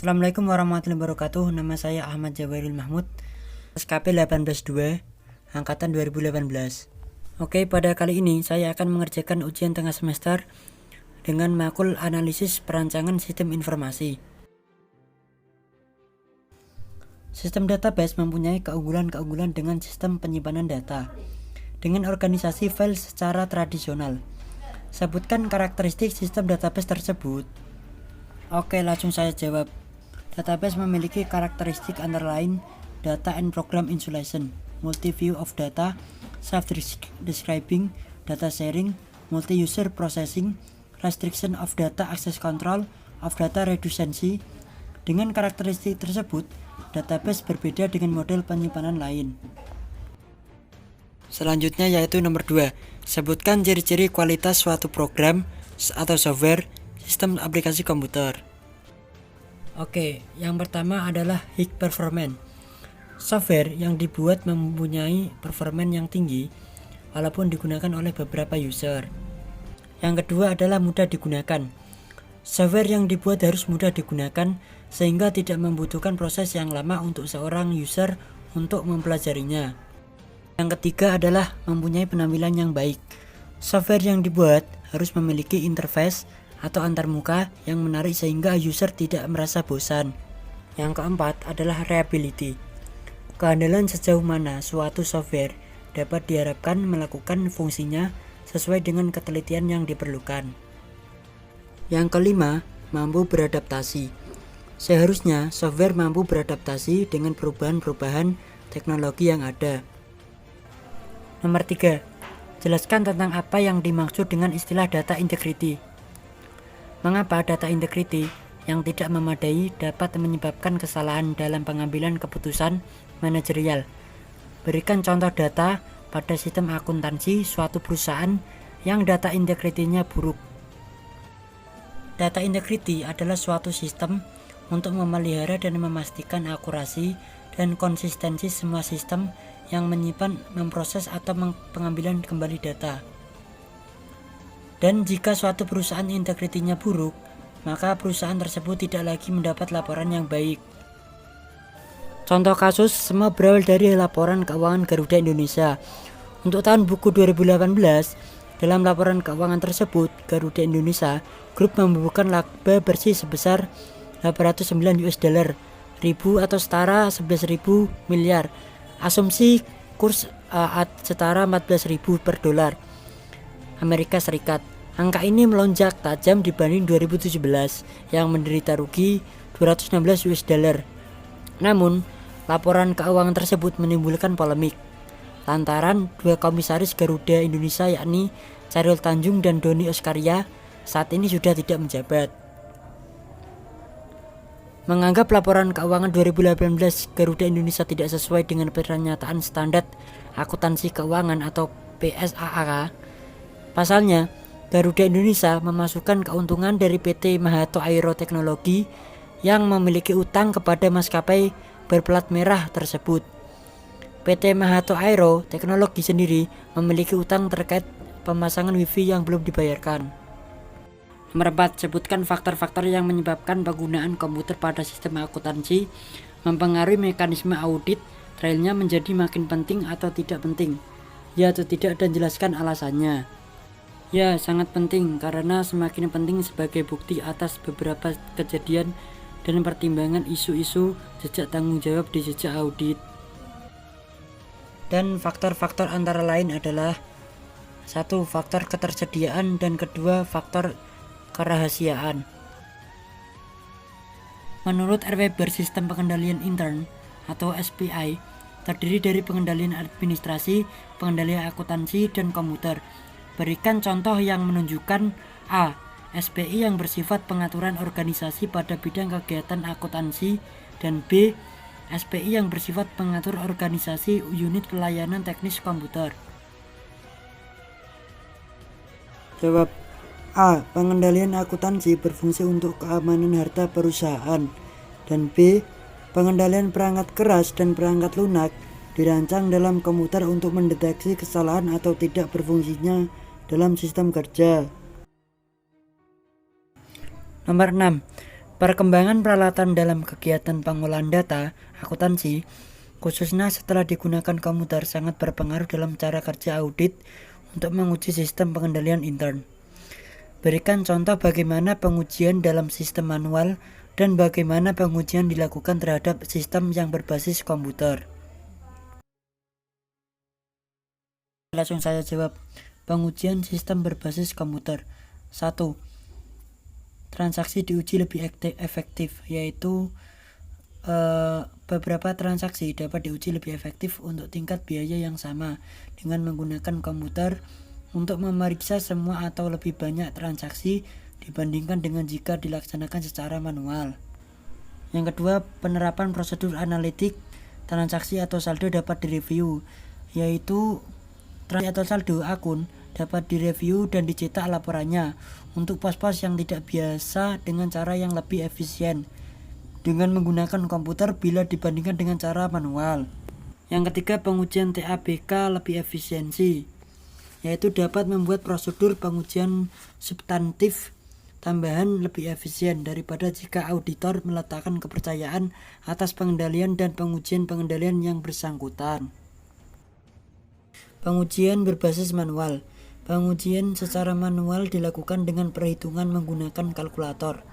Assalamualaikum warahmatullahi wabarakatuh. Nama saya Ahmad Jawairul Mahmud, SKP 182, Angkatan 2018. Oke, pada kali ini saya akan mengerjakan ujian tengah semester dengan makul analisis perancangan sistem informasi. Sistem database mempunyai keunggulan-keunggulan dengan sistem penyimpanan data dengan organisasi file secara tradisional. Sebutkan karakteristik sistem database tersebut. Oke, langsung saya jawab. Database memiliki karakteristik antara lain data and program isolation, multi-view of data, self-describing, data sharing, multi-user processing, restriction of data access control, of data redundancy. Dengan karakteristik tersebut, database berbeda dengan model penyimpanan lain. Selanjutnya yaitu nomor 2. Sebutkan ciri-ciri kualitas suatu program atau software sistem aplikasi komputer. Oke, yang pertama adalah high performance. Software yang dibuat mempunyai performance yang tinggi walaupun digunakan oleh beberapa user. Yang kedua adalah mudah digunakan. Software yang dibuat harus mudah digunakan sehingga tidak membutuhkan proses yang lama untuk seorang user untuk mempelajarinya. Yang ketiga adalah mempunyai penampilan yang baik. Software yang dibuat harus memiliki interface atau antarmuka yang menarik sehingga user tidak merasa bosan. Yang keempat adalah reliability. Keandalan sejauh mana suatu software dapat diharapkan melakukan fungsinya sesuai dengan ketelitian yang diperlukan. Yang kelima, mampu beradaptasi. Seharusnya software mampu beradaptasi dengan perubahan-perubahan teknologi yang ada. Nomor 3. Jelaskan tentang apa yang dimaksud dengan istilah data integrity. Mengapa data integrity yang tidak memadai dapat menyebabkan kesalahan dalam pengambilan keputusan manajerial? Berikan contoh data pada sistem akuntansi suatu perusahaan yang data integrity-nya buruk. Data integrity adalah suatu sistem untuk memelihara dan memastikan akurasi dan konsistensi semua sistem yang menyimpan, memproses atau pengambilan kembali data. Dan jika suatu perusahaan integritinya buruk, maka perusahaan tersebut tidak lagi mendapat laporan yang baik. Contoh kasus semua berawal dari laporan keuangan Garuda Indonesia. Untuk tahun buku 2018, dalam laporan keuangan tersebut, Garuda Indonesia Group membukukan laba bersih sebesar 809 US dollar ribu atau setara 11.000 miliar. Asumsi kurs setara 14.000 per dolar Amerika Serikat. Angka ini melonjak tajam dibanding 2017 yang menderita rugi 216 US dollar. Namun, laporan keuangan tersebut menimbulkan polemik lantaran dua komisaris Garuda Indonesia yakni Chairul Tanjung dan Doni Oskaria saat ini sudah tidak menjabat. Menganggap laporan keuangan 2018 Garuda Indonesia tidak sesuai dengan pernyataan standar akuntansi keuangan atau PSAAK. Pasalnya, Garuda Indonesia memasukkan keuntungan dari PT Mahato Aero Teknologi yang memiliki utang kepada maskapai berplat merah tersebut. PT Mahato Aero Teknologi sendiri memiliki utang terkait pemasangan wifi yang belum dibayarkan. Nomor 4. Sebutkan faktor-faktor yang menyebabkan penggunaan komputer pada sistem akuntansi mempengaruhi mekanisme audit trailnya menjadi makin penting atau tidak penting. Ya atau tidak dan jelaskan alasannya. Ya, sangat penting karena semakin penting sebagai bukti atas beberapa kejadian dan pertimbangan isu-isu jejak tanggung jawab di jejak audit. Dan faktor-faktor antara lain adalah 1. Faktor ketersediaan dan kedua faktor kerahasiaan. Menurut R. Weber, sistem pengendalian intern atau SPI terdiri dari pengendalian administrasi, pengendalian akuntansi, dan komputer. Berikan contoh yang menunjukkan A. SPI yang bersifat pengaturan organisasi pada bidang kegiatan akuntansi dan B. SPI yang bersifat pengatur organisasi unit pelayanan teknis komputer. Jawab. A. Pengendalian akuntansi berfungsi untuk keamanan harta perusahaan. Dan B. Pengendalian perangkat keras dan perangkat lunak dirancang dalam komputer untuk mendeteksi kesalahan atau tidak berfungsinya dalam sistem kerja. Nomor 6. Perkembangan peralatan dalam kegiatan pengolahan data akuntansi, khususnya setelah digunakan komputer, sangat berpengaruh dalam cara kerja audit untuk menguji sistem pengendalian intern. Berikan contoh bagaimana pengujian dalam sistem manual dan bagaimana pengujian dilakukan terhadap sistem yang berbasis komputer. Langsung saya jawab. Pengujian sistem berbasis komputer. 1. Transaksi diuji lebih efektif, yaitu beberapa transaksi dapat diuji lebih efektif untuk tingkat biaya yang sama dengan menggunakan komputer untuk memeriksa semua atau lebih banyak transaksi dibandingkan dengan jika dilaksanakan secara manual. Yang kedua, penerapan prosedur analitik transaksi atau saldo dapat direview, yaitu transaksi atau saldo akun dapat direview dan dicetak laporannya untuk pos-pos yang tidak biasa dengan cara yang lebih efisien dengan menggunakan komputer bila dibandingkan dengan cara manual. Yang ketiga, pengujian TABK lebih efisiensi, yaitu dapat membuat prosedur pengujian substantif tambahan lebih efisien daripada jika auditor meletakkan kepercayaan atas pengendalian dan pengujian yang bersangkutan. Pengujian berbasis manual. Pengujian secara manual dilakukan dengan perhitungan menggunakan kalkulator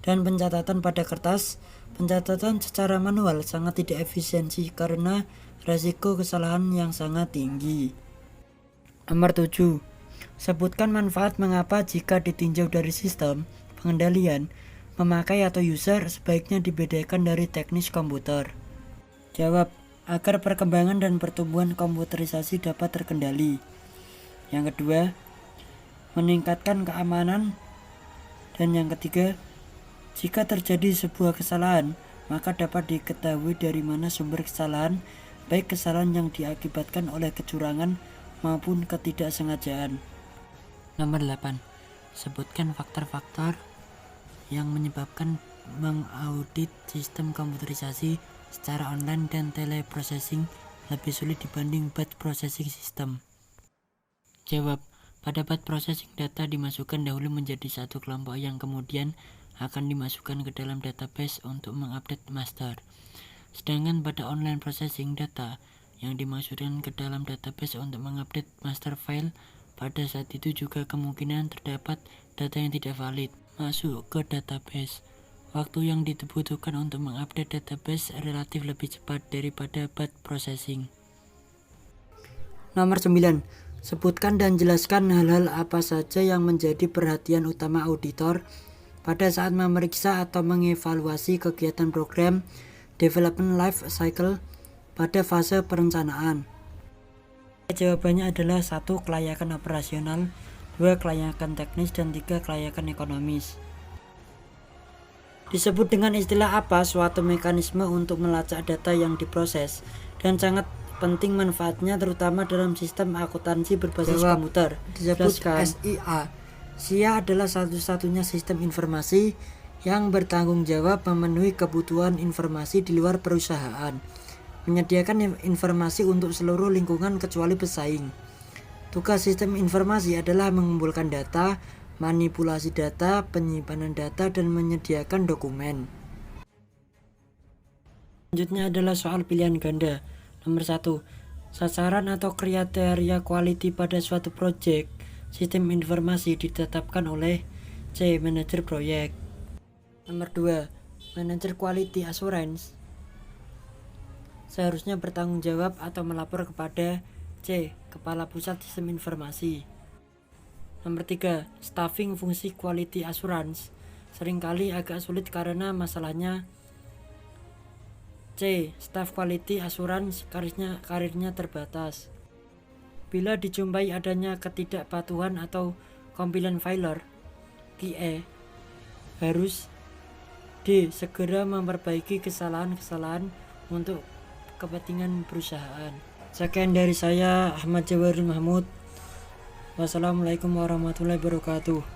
dan pencatatan pada kertas. Pencatatan secara manual sangat tidak efisiensi karena resiko kesalahan yang sangat tinggi. Nomor 7. Sebutkan manfaat mengapa jika ditinjau dari sistem pengendalian, memakai atau user sebaiknya dibedakan dari teknis komputer. Jawab. Agar perkembangan dan pertumbuhan komputerisasi dapat terkendali. Yang kedua, meningkatkan keamanan. Dan yang ketiga, jika terjadi sebuah kesalahan, maka dapat diketahui dari mana sumber kesalahan, baik kesalahan yang diakibatkan oleh kecurangan maupun ketidaksengajaan. Nomor 8. Sebutkan faktor-faktor yang menyebabkan mengaudit sistem komputerisasi secara online dan teleprocessing lebih sulit dibanding batch processing system. Jawab. Pada batch processing, data dimasukkan dahulu menjadi satu kelompok yang kemudian akan dimasukkan ke dalam database untuk mengupdate master. Sedangkan pada online processing, data yang dimasukkan ke dalam database untuk mengupdate master file, pada saat itu juga kemungkinan terdapat data yang tidak valid masuk ke database. Waktu yang dibutuhkan untuk mengupdate database relatif lebih cepat daripada batch processing. Nomor 9. Sebutkan dan jelaskan hal-hal apa saja yang menjadi perhatian utama auditor pada saat memeriksa atau mengevaluasi kegiatan program development life cycle pada fase perencanaan. Jawabannya adalah 1. Kelayakan operasional, 2. Kelayakan teknis, dan 3. Kelayakan ekonomis. Disebut dengan istilah apa suatu mekanisme untuk melacak data yang diproses dan sangat penting manfaatnya terutama dalam sistem akuntansi berbasis komputer. Disebut SIA. SIA adalah satu-satunya sistem informasi yang bertanggung jawab memenuhi kebutuhan informasi di luar perusahaan, menyediakan informasi untuk seluruh lingkungan kecuali pesaing. Tugas sistem informasi adalah mengumpulkan data, manipulasi data, penyimpanan data, dan menyediakan dokumen. Selanjutnya adalah soal pilihan ganda. Nomor 1. Sasaran atau kriteria quality pada suatu proyek sistem informasi ditetapkan oleh C. Manajer proyek. Nomor 2. Manajer quality assurance seharusnya bertanggung jawab atau melapor kepada C. Kepala Pusat Sistem Informasi. Nomor 3. Staffing fungsi quality assurance seringkali agak sulit karena masalahnya C. Staff quality assurance karirnya terbatas. Bila dijumpai adanya ketidakpatuhan atau compliance failure, QE harus D. Segera memperbaiki kesalahan-kesalahan untuk kepentingan perusahaan. Sekian dari saya, Ahmad Jawairul Mahmud. Wassalamualaikum warahmatullahi wabarakatuh.